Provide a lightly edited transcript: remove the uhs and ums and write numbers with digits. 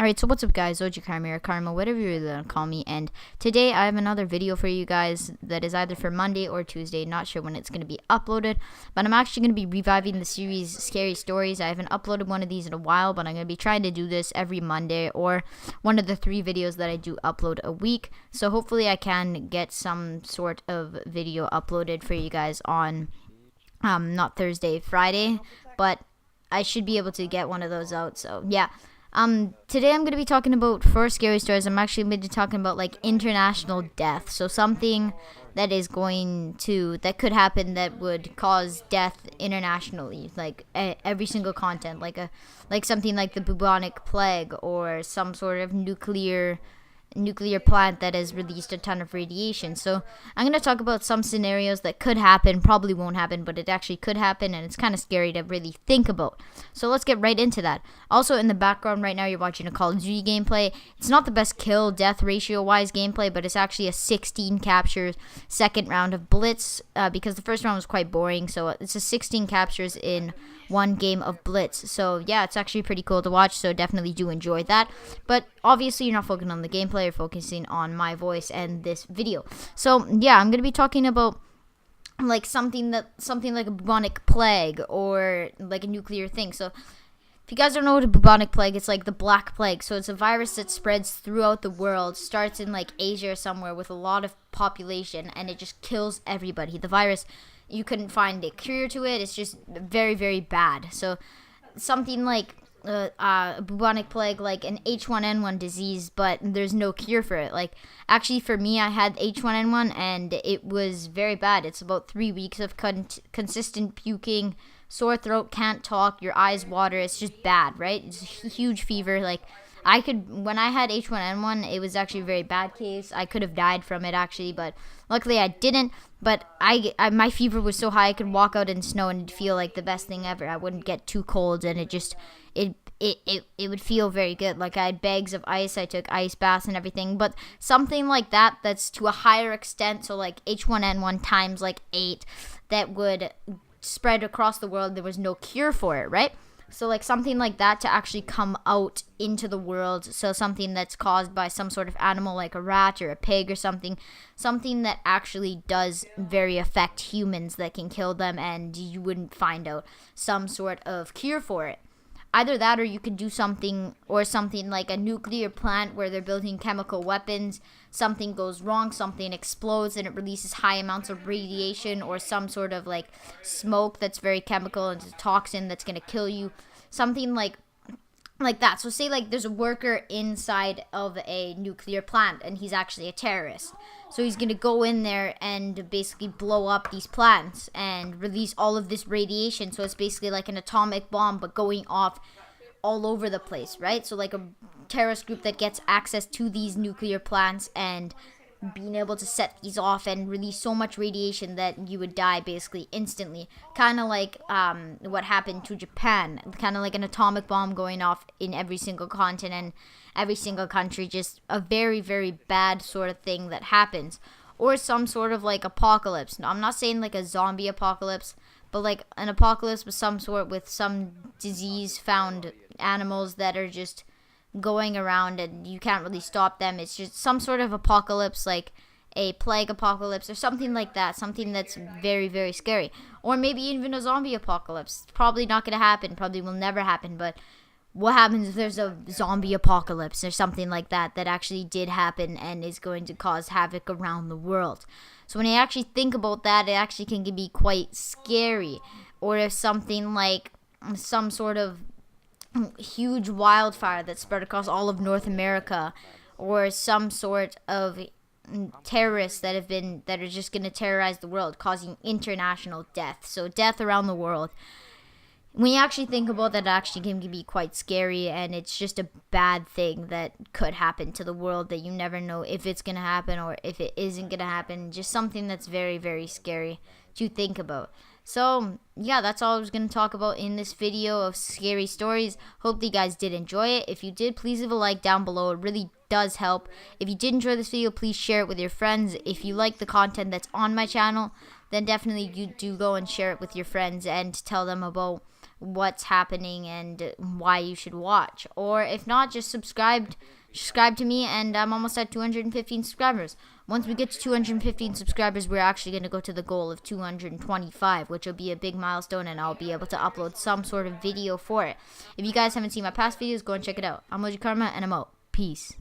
Alright, so what's up guys, OG Karma, Karma, whatever you're gonna call me, and today I have another video for you guys that is either for Monday or Tuesday, not sure when it's gonna be uploaded, but I'm actually gonna be reviving the series Scary Stories. I haven't uploaded one of these in a while, but I'm gonna be trying to do this every Monday, or one of the 3 videos that I do upload a week, so hopefully I can get some sort of video uploaded for you guys on, not Thursday, Friday, but I should be able to get one of those out, so yeah. Today I'm going to be talking about, for Scary Stories, I'm actually going to be talking about, like, international death. So something that is that could happen that would cause death internationally, like, every single continent, like something like the bubonic plague, or some sort of nuclear plant that has released a ton of radiation. So I'm going to talk about some scenarios that could happen, probably won't happen, but it actually could happen, and it's kind of scary to really think about. So let's get right into that. Also in the background right now, you're watching a Call of Duty gameplay. It's not the best kill death ratio wise gameplay, but it's actually a 16 captures second round of Blitz, because the first round was quite boring. So it's a 16 captures in one game of Blitz. So yeah, it's actually pretty cool to watch, so definitely do enjoy that. But obviously you're not focusing on the gameplay, you're focusing on my voice and this video. So yeah, I'm gonna be talking about like something like a bubonic plague, or like a nuclear thing. So if you guys don't know what a bubonic plague, it's like the Black Plague. So it's a virus that spreads throughout the world, starts in like Asia or somewhere with a lot of population, and it just kills everybody. The virus, you couldn't find a cure to it. It's just very, very bad. So something like a bubonic plague, like an H1N1 disease, but there's no cure for it. Like, actually for me, I had H1N1 and it was very bad. It's about 3 weeks of consistent puking, sore throat, can't talk, your eyes water. It's just bad, right? It's a huge fever. Like, when I had H1N1, it was actually a very bad case. I could have died from it actually, but luckily I didn't. But my fever was so high I could walk out in snow and it'd feel like the best thing ever. I wouldn't get too cold, and it would feel very good. Like, I had bags of ice, I took ice baths and everything. But something like that's to a higher extent, so like H1N1 times like 8, that would spread across the world. There was no cure for it, right? So like something like that to actually come out into the world. So something that's caused by some sort of animal like a rat or a pig or something that actually does very affect humans, that can kill them, and you wouldn't find out some sort of cure for it. Either that, or you could do something like a nuclear plant where they're building chemical weapons. Something goes wrong, something explodes, and it releases high amounts of radiation, or some sort of like smoke that's very chemical and it's a toxin that's going to kill you. Something like that. So say like there's a worker inside of a nuclear plant and he's actually a terrorist. So he's going to go in there and basically blow up these plants and release all of this radiation. So it's basically like an atomic bomb, but going off all over the place, right? So like a terrorist group that gets access to these nuclear plants and being able to set these off and release so much radiation that you would die basically instantly. Kind of like what happened to Japan. Kind of like an atomic bomb going off in every single continent, every single country. Just a very, very bad sort of thing that happens. Or some sort of like apocalypse. Now, I'm not saying like a zombie apocalypse, but like an apocalypse with some disease found animals that are just going around and you can't really stop them. It's just some sort of apocalypse, like a plague apocalypse or something like that. Something that's very, very scary. Or maybe even a zombie apocalypse. Probably not going to happen. Probably will never happen. But what happens if there's a zombie apocalypse or something like that actually did happen and is going to cause havoc around the world? So when you actually think about that, it actually can be quite scary. Or if something like some sort of huge wildfire that spread across all of North America, or some sort of terrorists that are just going to terrorize the world, causing international death. So death around the world. When you actually think about that, it actually can be quite scary, and it's just a bad thing that could happen to the world that you never know if it's going to happen or if it isn't going to happen. Just something that's very, very scary to think about. So, yeah, that's all I was going to talk about in this video of Scary Stories. Hope you guys did enjoy it. If you did, please leave a like down below. It really does help. If you did enjoy this video, please share it with your friends. If you like the content that's on my channel, then definitely you do go and share it with your friends and tell them about what's happening and why you should watch. Or if not, just subscribe to me, and I'm almost at 215 subscribers. Once we get to 215 subscribers, we're actually going to go to the goal of 225, which will be a big milestone, and I'll be able to upload some sort of video for it. If you guys haven't seen my past videos, go and check it out. I'm OG Karma, and I'm out. Peace.